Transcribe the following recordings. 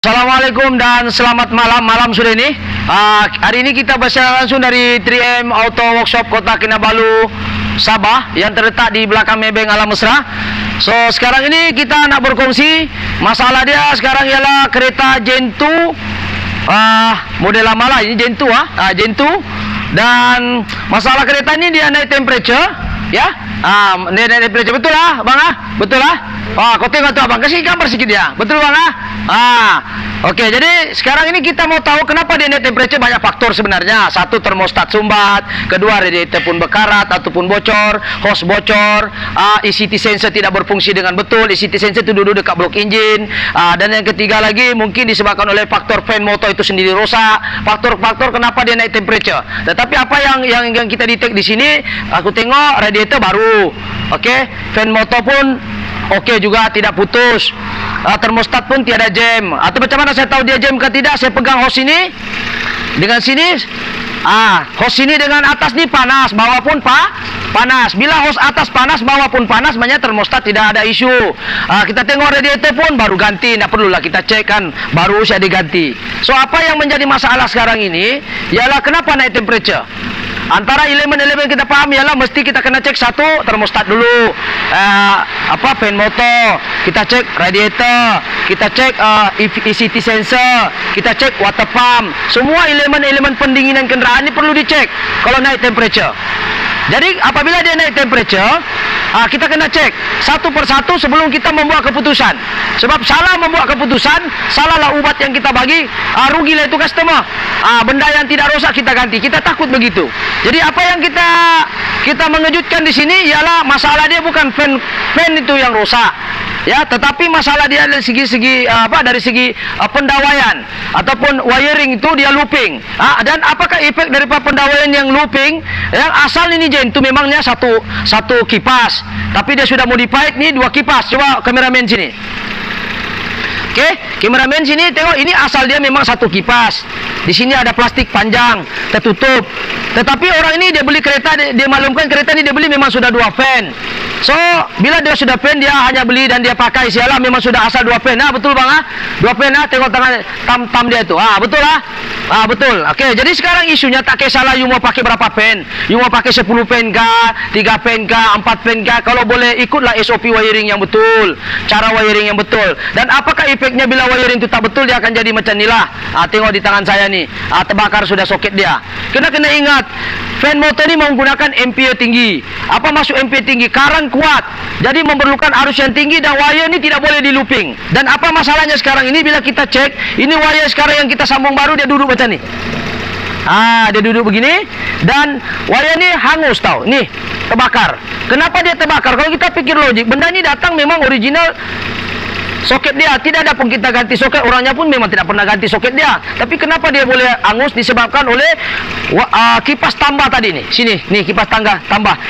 Assalamualaikum dan selamat malam sore ini. Hari ini kita bersiaran langsung dari 3M Auto Workshop Kota Kinabalu, Sabah, yang terletak di belakang Maybank Alam Mesra. So sekarang ini kita nak berkongsi masalah dia sekarang ialah kereta Gen 2, model lama lah ini Gen 2, Gen 2. Dan masalah kereta ini dia naik temperature, ya. Naik temperature, betul lah bang, betul lah. Kau tengok tu abang, kasih gambar sikit dia, betul bang. Okey, jadi sekarang ini kita mau tahu kenapa dia naik temperature. Banyak faktor sebenarnya. Satu, termostat sumbat. Kedua, radiator pun berkarat ataupun bocor, hose bocor, ECT sensor tidak berfungsi dengan betul. ECT sensor itu duduk dekat blok enjin. Dan yang ketiga lagi mungkin disebabkan oleh faktor fan motor itu sendiri rosak. Faktor-faktor kenapa dia naik temperature. Tetapi apa yang kita detect di sini, aku tengok radiator baru. Okey, fan motor pun okey juga, tidak putus. Termostat pun tiada jam. Atau macam mana saya tahu dia jam ke tidak? Saya pegang hose ini dengan sini. Hose ini dengan atas ni panas, bawah pun panas. Bila hose atas panas, bawah pun panas, maknanya termostat tidak ada isu. Kita tengok radiator pun baru ganti, tak perlulah kita cek kan, baru saja diganti. So apa yang menjadi masalah sekarang ini ialah kenapa naik temperature. Antara elemen-elemen kita paham ialah mesti kita kena cek satu, termostat dulu, fan motor, kita cek radiator, kita cek ECT sensor, kita cek water pump. Semua elemen-elemen pendinginan kendaraan ini perlu dicek kalau naik temperature. Jadi apabila dia naik temperature, kita kena cek satu persatu sebelum kita membuat keputusan. Sebab salah membuat keputusan, salahlah ubat yang kita bagi, rugilah itu customer. Benda yang tidak rosak kita ganti. Kita takut begitu. Jadi apa yang kita mengejutkan di sini ialah masalah dia bukan fan itu yang rosak, ya, tetapi masalah dia dari segi pendawaian ataupun wiring itu dia looping. Dan apakah efek daripada pendawaian yang looping? Yang asal ini Gen itu memangnya satu kipas, tapi dia sudah modified nih 2 kipas. Coba kameramen sini. Okey, kameramen sini tengok, ini asal dia memang satu kipas. Di sini ada plastik panjang tertutup. Tetapi orang ini dia beli kereta, dia maklumkan kereta ini dia beli memang sudah 2 fan. So, bila dia sudah fan, dia hanya beli dan dia pakai, sialah memang sudah asal 2 fan. Betul bang, 2 fan, tengok tangan tam dia tu. Betul lah. Betul. Okey, jadi sekarang isunya tak kisahlah you mau pakai berapa fan. You mau pakai 10 fan kah, 3 fan kah, 4 fan kah. Kalau boleh ikutlah SOP wiring yang betul, cara wiring yang betul. Dan apakah efeknya bila wiring itu tak betul? Dia akan jadi macam inilah. Tengok di tangan saya ni, terbakar sudah soket dia. Kena ingat, fan motor ni menggunakan ampere tinggi. Apa maksud ampere tinggi? Karang kuat. Jadi memerlukan arus yang tinggi dan wire ni tidak boleh di looping. Dan apa masalahnya sekarang ini bila kita cek, ini wire sekarang yang kita sambung baru dia duduk macam ni. Dia duduk begini dan wire ni hangus tau. Ni terbakar. Kenapa dia terbakar? Kalau kita pikir logik, benda ni datang memang original soket dia, tidak ada pun kita ganti soket. Orangnya pun memang tidak pernah ganti soket dia. Tapi kenapa dia boleh angus? Disebabkan oleh kipas tambah tadi ni. Sini, ni kipas tambah.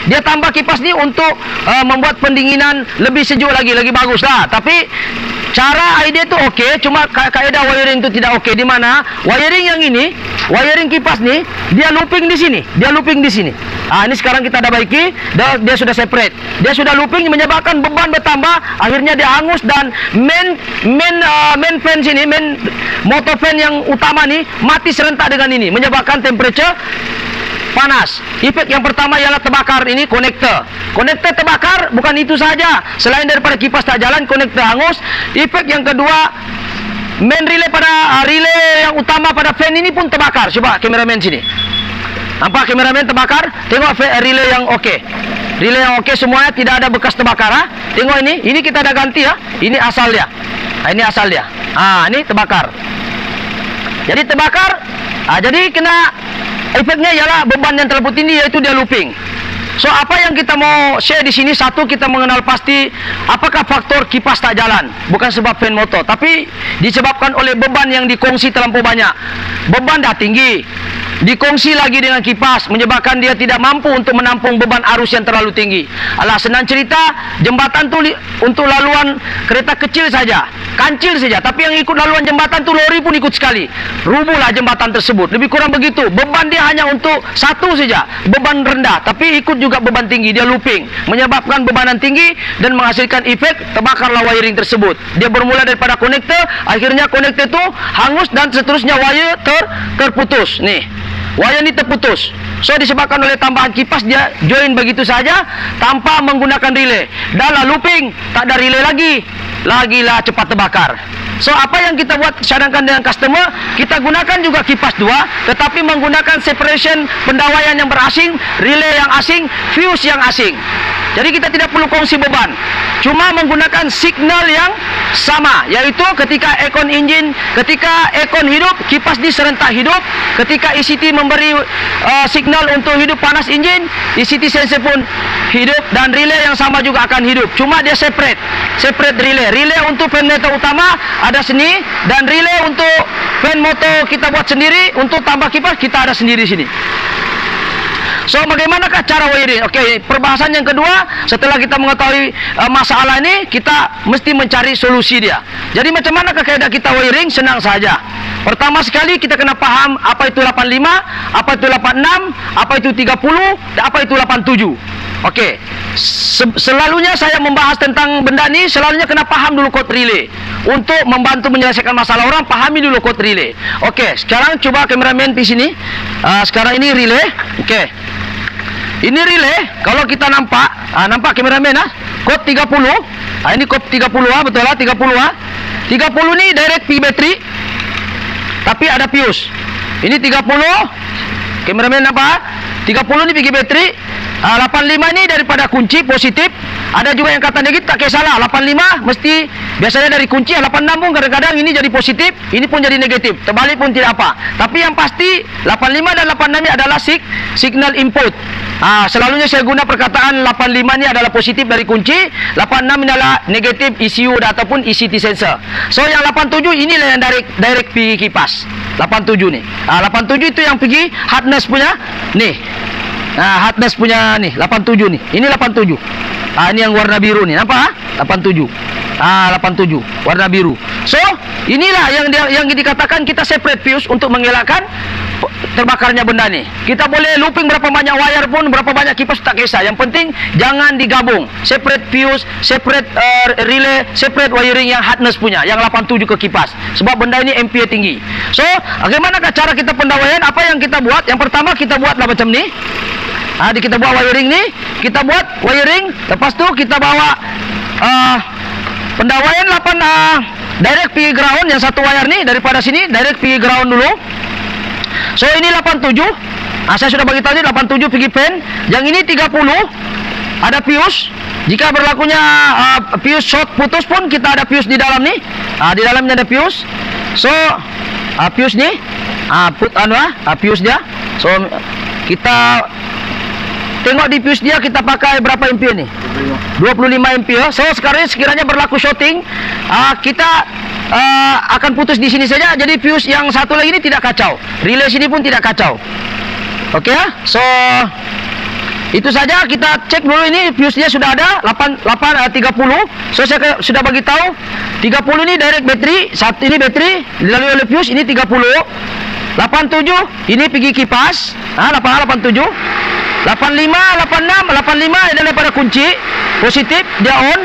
Dia tambah kipas ni untuk membuat pendinginan lebih sejuk lagi bagus lah. Tapi cara idea tu okey, cuma kaedah wiring tu tidak okey. Di mana wiring yang ini, wiring kipas ni dia looping di sini. Ini sekarang kita dah baiki, dia sudah separate. Dia sudah looping menyebabkan beban bertambah, akhirnya dia hangus dan main fan sini, main motor fan yang utama ni mati serentak dengan ini, menyebabkan temperature panas. Efek yang pertama ialah terbakar ini konektor. Konektor terbakar, bukan itu saja. Selain daripada kipas tak jalan, konektor hangus. Efek yang kedua, main relay relay yang utama pada fan ini pun terbakar. Coba kameramen sini. Nampak kameramen terbakar? Tengok relay yang okey. Relay yang okey semuanya, tidak ada bekas terbakar. Tengok ini kita dah ganti ya. Ini asal dia. Ini asal dia. Ini terbakar. Jadi terbakar. Jadi kena efeknya ialah beban yang terlalu tinggi, iaitu dia looping. So apa yang kita mau share di sini, satu, kita mengenal pasti apakah faktor kipas tak jalan. Bukan sebab fan motor, tapi disebabkan oleh beban yang dikongsi terlampau banyak. Beban dah tinggi. dikongsi lagi dengan kipas, menyebabkan dia tidak mampu untuk menampung beban arus yang terlalu tinggi. Alah, senang cerita, jembatan tu untuk laluan kereta kecil saja, kancil saja, tapi yang ikut laluan jembatan tu lori pun ikut sekali. Rubuhlah jembatan tersebut. Lebih kurang begitu. Beban dia hanya untuk satu saja, beban rendah, tapi ikut juga beban tinggi. Dia looping, menyebabkan bebanan tinggi dan menghasilkan efek terbakarlah wiring tersebut. Dia bermula daripada konektor, akhirnya konektor itu hangus dan seterusnya wire terputus. Nih, wire ini terputus. So disebabkan oleh tambahan kipas, dia join begitu saja tanpa menggunakan relay. Dah lah looping, tak ada relay lagi. Lagilah cepat terbakar. So apa yang kita buat cadangkan dengan customer, kita gunakan juga kipas dua, tetapi menggunakan separation pendawaian yang berasing, relay yang asing, fuse yang asing. Jadi kita tidak perlu kongsi beban, cuma menggunakan signal yang sama, yaitu ketika aircon engine, ketika aircon hidup, kipas di serentak hidup. Ketika ECT memberi signal untuk hidup panas engine, ECT sensor pun hidup, dan relay yang sama juga akan hidup. Cuma dia separate relay. Relay untuk fan motor utama ada sini, dan relay untuk fan motor kita buat sendiri, untuk tambah kipas kita ada sendiri sini. So bagaimanakah cara wiring? Okey, perbahasan yang kedua, setelah kita mengetahui masalah ini, kita mesti mencari solusi dia. Jadi macam manakah kaedah kita wiring? Senang saja. Pertama sekali kita kena faham apa itu 85, apa itu 86, apa itu 30, dan apa itu 87. Okey. Selalunya saya membahas tentang benda ni, selalunya kena faham dulu kod relay. Untuk membantu menyelesaikan masalah orang, pahami dulu kod relay. Okey, sekarang coba kameramen di sini. Sekarang ini relay. Okey. Ini relay, kalau kita nampak, nampak kameramen kod 30. Ini kod 30 betul lah, 30 30 ni direct pergi bateri, tapi ada fuse. Ini 30. Kameramen nampak? 30 ni pergi bateri. 85 ni daripada kunci positif. Ada juga yang kata negatif, tak kisahlah. 85 mesti biasanya dari kunci. 86 pun kadang-kadang ini jadi positif, ini pun jadi negatif. Terbalik pun tidak apa. Tapi yang pasti 85 dan 86 ni adalah signal input. Selalunya saya guna perkataan 85 ni adalah positif dari kunci, 86 ni adalah negatif ECU ataupun ECT sensor. So yang 87 inilah yang direct pergi kipas. 87 ni. 87 itu yang pergi hardness punya nih. Hardness punya nih 87 nih. Ini 87. Ini yang warna biru nih. Nampak? 87. 87 warna biru. So, inilah yang dikatakan kita separate fuse untuk mengelakkan terbakarnya benda ni. Kita boleh looping berapa banyak wire pun, berapa banyak kipas tak kisah. Yang penting jangan digabung. Separate fuse, separate relay, separate wiring yang hardness punya, yang 87 ke kipas. Sebab benda ini ampere tinggi. So, bagaimanakah cara kita pendawaian? Apa yang kita buat? Yang pertama kita buatlah macam ni. Kita buat wiring ni, kita buat wiring, lepas tu kita bawa pendawaian 8 direct pergi ground. Yang satu wire ni daripada sini direct pergi ground dulu. So ini 87. Saya sudah bagi tahu ni 87 pergi fan. Yang ini 30 ada fuse. Jika berlakunya fuse short putus pun kita ada fuse di dalam ni. Di dalamnya ada fuse. So fuse ni fuse dia. So kita tengok di fuse dia, kita pakai berapa ampere ni? 25 ampere. So sekarang sekiranya berlaku shorting, kita akan putus di sini saja. Jadi fuse yang satu lagi ni tidak kacau. Relay sini pun tidak kacau. Okey ya. So itu saja, kita cek dulu ini fuse dia sudah ada 30. So saya sudah bagi tahu 30 ni direct bateri, satu ini bateri dilalui oleh fuse, ini 30. 87 ini pergi kipas. 87 85, 86, 85 adalah daripada kunci positif, dia on.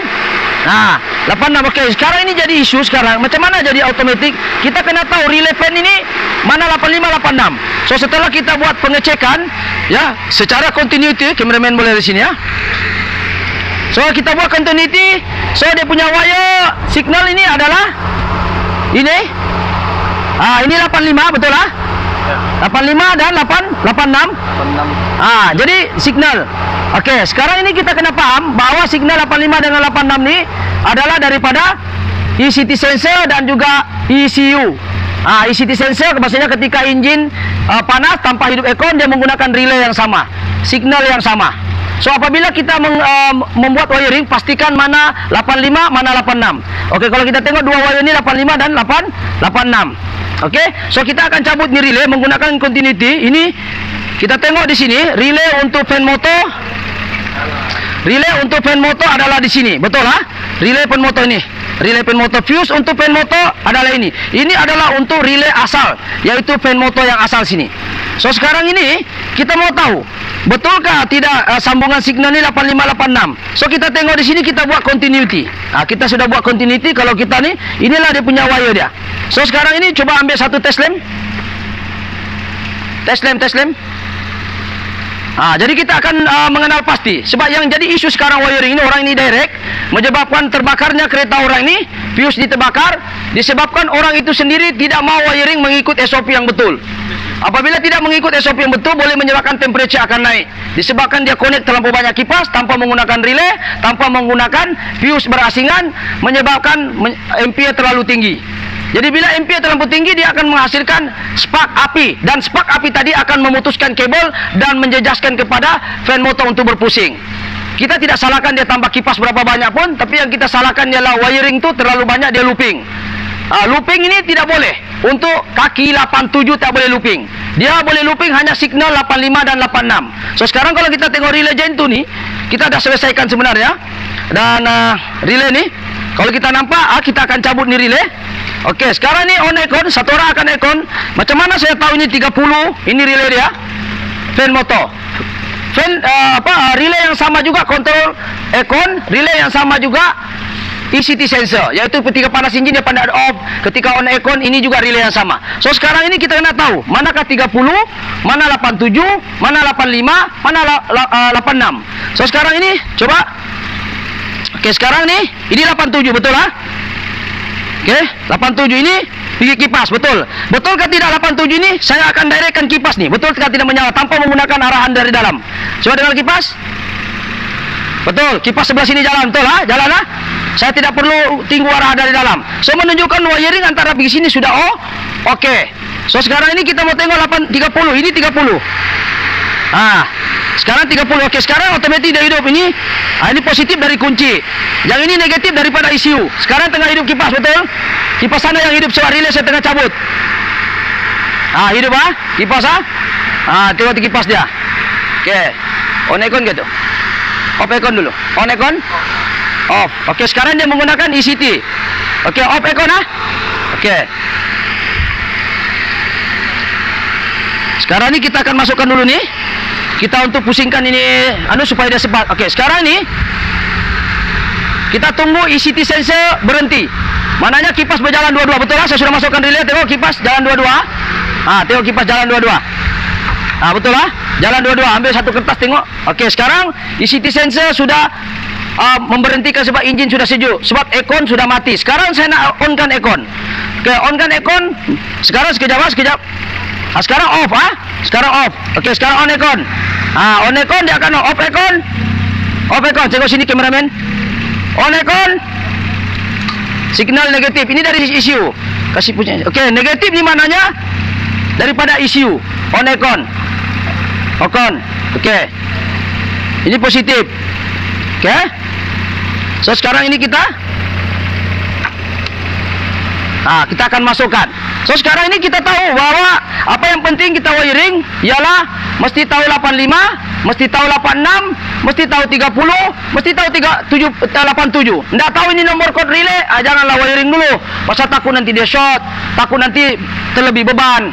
86. Okey, sekarang ini jadi isu sekarang. Macam mana jadi automatic? Kita kena tahu relay fan ini mana 85, 86. So setelah kita buat pengecekan ya secara continuity, kameraman boleh di sini ya. So kita buat continuity. So dia punya wire signal ini adalah ini. Ini 85 betul lah? 85 dan 86. Jadi signal. Okey, sekarang ini kita kena paham bahawa signal 85 dengan 86 ni adalah daripada ECT sensor dan juga ECU. ECT sensor maksudnya ketika enjin panas tanpa hidup aircon, dia menggunakan relay yang sama, signal yang sama. So apabila kita membuat wiring, pastikan mana 85, mana 86. Okey, kalau kita tengok dua wire ini 85 dan 86. Okey, so kita akan cabut ni relay menggunakan continuity. Ini kita tengok di sini relay untuk fan motor. Relay untuk fan motor adalah di sini. Betul ha? Relay fan motor ini. Relay fan motor. Fuse untuk fan motor adalah ini. Ini adalah untuk relay asal, yaitu fan motor yang asal sini. So sekarang ini kita mau tahu betulkah tidak sambungan signal ni 8586. So kita tengok di sini, kita buat continuity. Kita sudah buat continuity. Kalau kita ni, inilah dia punya wire dia. So sekarang ini coba ambil satu test lamp. Test lamp. Jadi kita akan mengenal pasti. Sebab yang jadi isu sekarang wiring ini, orang ini direct menyebabkan terbakarnya kereta orang ini, fuse diterbakar, disebabkan orang itu sendiri tidak mau wiring mengikut SOP yang betul. Apabila tidak mengikut SOP yang betul, boleh menyebabkan temperature akan naik. Disebabkan dia connect terlampau banyak kipas tanpa menggunakan relay, tanpa menggunakan fuse berasingan, menyebabkan ampere terlalu tinggi. Jadi bila ampere terlalu tinggi, dia akan menghasilkan spark api, dan spark api tadi akan memutuskan kabel dan menjejaskan kepada fan motor untuk berpusing. Kita tidak salahkan dia tambah kipas berapa banyak pun, tapi yang kita salahkan ialah wiring tu terlalu banyak dia looping. Looping ini tidak boleh. Untuk kaki 87 tak boleh looping. Dia boleh looping hanya signal 85 dan 86. So sekarang kalau kita tengok relay Gen 2 ni, kita dah selesaikan sebenarnya. Dan relay ni, kalau kita nampak, kita akan cabut ni relay. Okey, sekarang ni on aircon, satu orang akan aircon. Macam mana saya tahu ini 30? Ini relay dia. Fan motor. Fan relay yang sama juga kontrol aircon, relay yang sama juga ECT sensor, iaitu ketika panas enjin dia pandai off, ketika on aircon ini juga relay yang sama. So sekarang ini kita kena tahu manakah 30, mana 87, mana 85, mana 86. So sekarang ini coba. Okey, sekarang ni ini 87, betul lah? Okey, 87 ini pergi kipas, betul. Betulkah tidak 87 ini saya akan directkan kipas ni, betulkah tidak menyala tanpa menggunakan arahan dari dalam? Coba dengar kipas. Betul, kipas sebelah sini jalan, betul lah? Jalan lah? Saya tidak perlu tunggu arah dari dalam. So menunjukkan wiring antara pergi sini sudah okey. So sekarang ini kita mau tengok 30, ini 30. Sekarang 30. Okey, sekarang otomatis dia hidup ini. Ini positif dari kunci. Yang ini negatif daripada ECU. Sekarang tengah hidup kipas, betul? Kipas sana yang hidup, sebab relay saya tengah cabut. Hidup kipas tengok kipas dia. Okey. On aircon ke tu? Off aircon dulu. On aircon? Off. Okey, sekarang dia menggunakan ECT. Okey, off aircon Okey. Sekarang ni kita akan masukkan dulu ni. Kita untuk pusingkan ini supaya dia sebat. Okey, sekarang ni kita tunggu ECT sensor berhenti. Maknanya kipas berjalan dua-dua, betul lah? Saya sudah masukkan relay, tengok kipas jalan dua-dua. Tengok kipas jalan dua-dua. Betul lah? Jalan dua-dua. Ambil satu kertas tengok. Okey, sekarang ECT sensor sudah memberhentikan sebab enjin sudah sejuk, sebab aircon sudah mati. Sekarang saya nak onkan aircon. Okey, onkan aircon. Sekarang sekejap. Sekarang off Sekarang off. Okey, sekarang on aircon. On aircon dia akan off aircon. Off aircon. Tengok sini kameraman. On aircon. Signal negatif. Ini dari ECU. Kasih punya. Okey, negatif ni maknanya daripada ECU. On aircon. Okon. Okey. Ini positif. Okey. So sekarang ini kita akan masukkan. So sekarang ini kita tahu bahwa apa yang penting kita wiring ialah mesti tahu 85, mesti tahu 86, mesti tahu 30, mesti tahu 87. Tidak tahu ini nomor kod relay, janganlah wiring dulu. Pasal takut nanti dia short, takut nanti terlebih beban.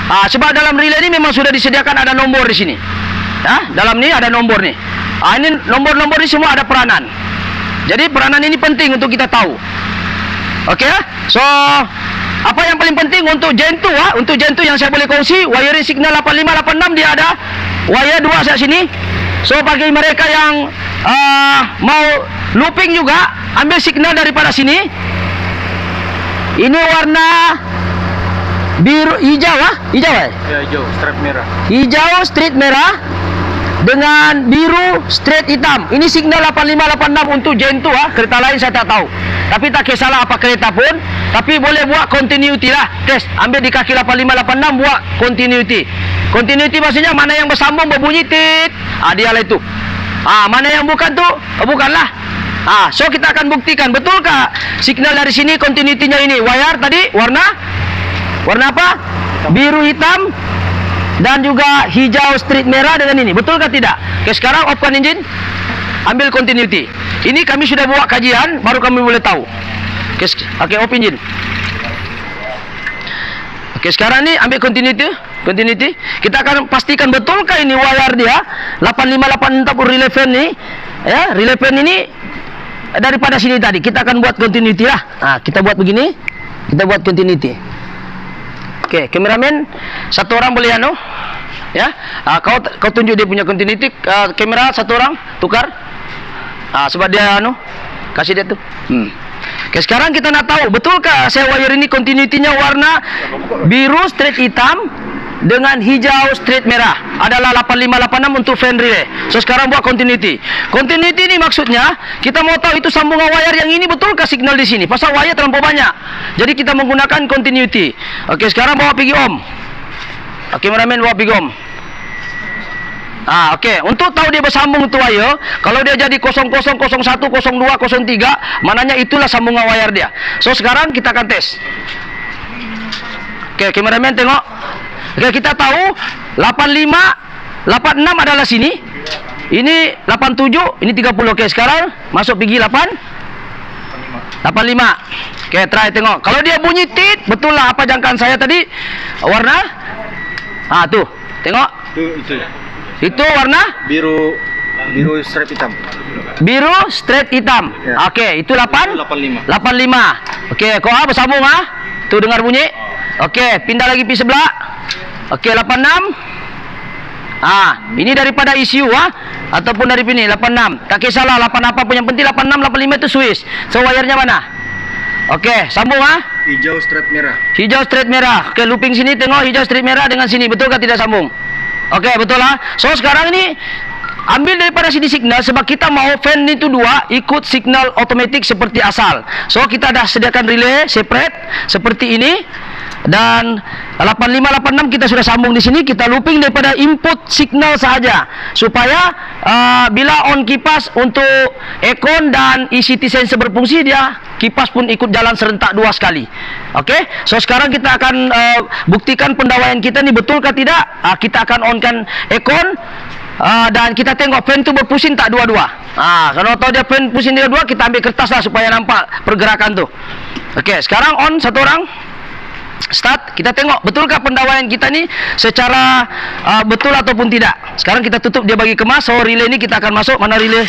Sebab dalam relay ini memang sudah disediakan ada nombor di sini. Dalam ni ada nombor ni. Ini nombor-nombor ni semua ada peranan. Jadi peranan ini penting untuk kita tahu. Okey. So apa yang paling penting untuk Gen 2 untuk Gen 2 yang saya boleh kongsi, wiring signal 8586 dia ada wire 2 saya sini. So bagi mereka yang mau looping juga, ambil signal daripada sini. Ini warna biru, hijau hijau hijau strip merah. Hijau strip merah dengan biru straight hitam. Ini signal 8586 untuk Gen 2 kereta lain saya tak tahu. Tapi tak kisahlah apa kereta pun, tapi boleh buat continuity lah. Test, ambil di kaki 8586 buat continuity. Continuity maksudnya mana yang bersambung berbunyi tit, dia lah itu. Mana yang bukan tu, bukanlah. So kita akan buktikan betulkah signal dari sini continuity-nya ini wire tadi warna Warna apa? Biru hitam dan juga hijau strip merah dengan ini. Betul kah tidak? Oke, sekarang off-kan engine. Ambil continuity. Ini kami sudah buat kajian, baru kami boleh tahu. Oke, off engine. Oke, sekarang ini ambil continuity. Kita akan pastikan betulkah ini wire dia 8586 relay fan ini. Ya, relay fan ini daripada sini tadi. Kita akan buat continuity lah. Nah, kita buat begini. Kita buat continuity. Oke, kameramen satu orang boleh anu? Ya. Kau tunjuk dia punya continuity. Kamera satu orang tukar. Sebab dia anu kasih dia tuh. Oke, sekarang kita nak tahu betulkah saya wire ini continuity-nya warna biru straight hitam dengan hijau straight merah adalah 8586 untuk fan relay. So sekarang buat continuity. Continuity ini maksudnya kita mau tahu itu sambungan wire yang ini betulkah signal di sini. Pasal wire terlampau banyak. Jadi kita menggunakan continuity. Oke, sekarang bawa pergi om. Kameramen bawa pergi om. Oke, untuk tahu dia bersambung itu wire, kalau dia jadi 00, 01, 02, 03, mananya itulah sambungan wire dia. So sekarang kita akan tes. Oke, kameramen tengok. Oke, kita tahu 85, 86 adalah sini. Ini 87, ini 30. Oke, sekarang masuk pergi 85. Oke, try tengok. Kalau dia bunyi tit, betul lah apa jangkaan saya tadi. Warna? Tuh. Tengok. Itu warna biru strip hitam. Biru straight hitam. Ya. Oke, itu 85. 85. Oke, kau bersambung Tuh dengar bunyi. Oke, pindah lagi pi sebelah. Oke, 86. Ini daripada ECU ataupun dari sini 86. Tak kisahlah 8 apa pun, yang penting 86 85 itu Swiss. So wire-nya mana? Oke, sambung Hijau strip merah. Hijau straight merah. Oke, looping sini tengok hijau straight merah dengan sini. Betul kah tidak sambung? Oke, betul lah. So sekarang ini ambil daripada sini signal sebab kita mau fan itu dua ikut signal otomatis seperti asal. So kita dah sediakan relay separate seperti ini. Dan 8586 kita sudah sambung di sini. Kita looping daripada input signal saja supaya bila on kipas untuk aircon dan ECT sensor berfungsi, dia kipas pun ikut jalan serentak 2 sekali. Oke, so sekarang kita akan buktikan pendawaian kita ni betulkah tidak. Kita akan onkan aircon dan kita tengok fan tu berpusing tak dua-dua. Kalau tahu dia fan pusing dua-dua, kita ambil kertas lah supaya nampak pergerakan tu. Oke, sekarang on satu orang. Start, kita tengok betulkah pendawaian kita ni secara betul ataupun tidak. Sekarang kita tutup, dia bagi kemas. So relay ni kita akan masuk. Mana relay?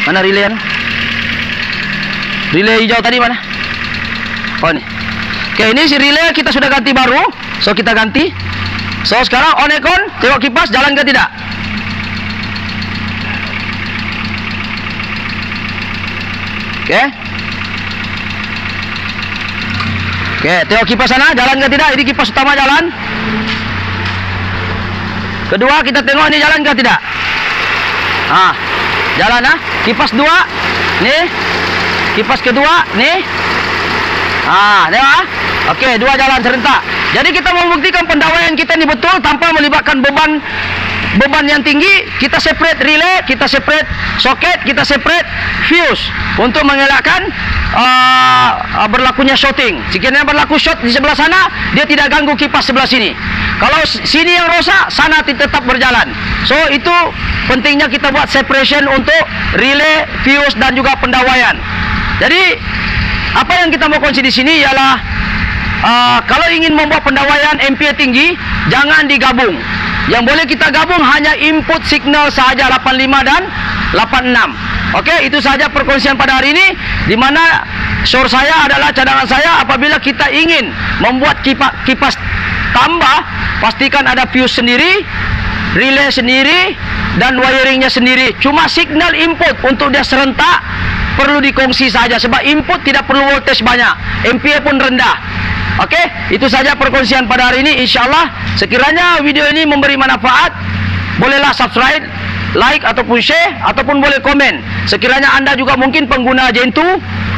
Mana relay? Relay hijau tadi mana? Oh ni. Oke, ini si relay kita sudah ganti baru. So kita ganti. So sekarang on aircon, tengok kipas jalan ke tidak. Oke. Oke, tengok kipas sana, jalan ke tidak? Ini kipas utama jalan. Kedua, kita tengok ini jalan ke tidak? Jalan Kipas dua, nih. Kipas kedua, nih. Tengok Oke, dua jalan serentak. Jadi kita membuktikan pendawaian kita ini betul tanpa melibatkan beban yang tinggi. Kita separate relay, kita separate soket, kita separate fuse untuk mengelakkan berlakunya shorting. Sekiranya berlaku short di sebelah sana, dia tidak ganggu kipas sebelah sini. Kalau sini yang rosak, sana tetap berjalan. So itu pentingnya kita buat separation untuk relay, fuse dan juga pendawaian. Jadi apa yang kita mau kongsi di sini ialah kalau ingin membuat pendawaian ampere tinggi, jangan digabung. Yang boleh kita gabung hanya input signal sahaja 85 dan 86. Oke, itu saja perkongsian pada hari ini, di mana source saya adalah cadangan saya. Apabila kita ingin membuat kipas tambah, pastikan ada fuse sendiri, relay sendiri, dan wiringnya sendiri. Cuma signal input untuk dia serentak perlu dikongsi saja, sebab input tidak perlu voltage banyak, ampere pun rendah. Oke, itu saja perkongsian pada hari ini. InsyaAllah sekiranya video ini memberi manfaat, bolehlah subscribe, like ataupun share, ataupun boleh komen. Sekiranya anda juga mungkin pengguna Gen2,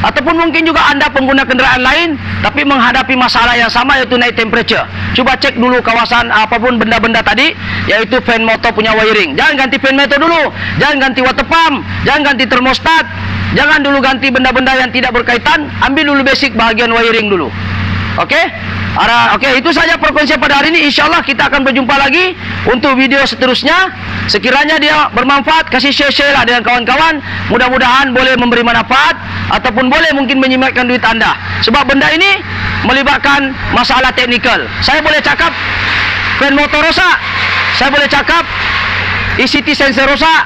ataupun mungkin juga anda pengguna kenderaan lain tapi menghadapi masalah yang sama, yaitu naik temperature. Coba cek dulu kawasan apapun benda-benda tadi, yaitu fan motor punya wiring. Jangan ganti fan motor dulu, jangan ganti water pump, jangan ganti termostat, jangan dulu ganti benda-benda yang tidak berkaitan. Ambil dulu basic bahagian wiring dulu. Oke? Oke, itu saja perkongsian pada hari ini. InsyaAllah kita akan berjumpa lagi untuk video seterusnya. Sekiranya dia bermanfaat, kasih share lah dengan kawan-kawan. Mudah-mudahan boleh memberi manfaat ataupun boleh mungkin menyimatkan duit anda. Sebab benda ini melibatkan masalah teknikal. Saya boleh cakap fan motor rosak, saya boleh cakap ECT sensor rosak,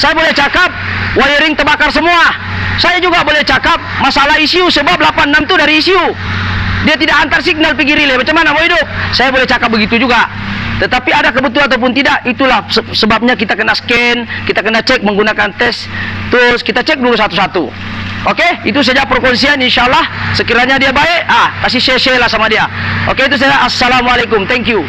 saya boleh cakap wiring terbakar semua. Saya juga boleh cakap masalah ECU sebab 86 tu dari ECU. Dia tidak hantar signal pergi relay. Macam mana mau hidup? Saya boleh cakap begitu juga. Tetapi ada kebetulan ataupun tidak, itulah sebabnya kita kena scan, kita kena cek menggunakan test tools, kita cek dulu satu-satu. Okey, itu saja perkongsian. InsyaAllah sekiranya dia baik, kasih share lah sama dia. Okey, itu saja. Assalamualaikum. Thank you.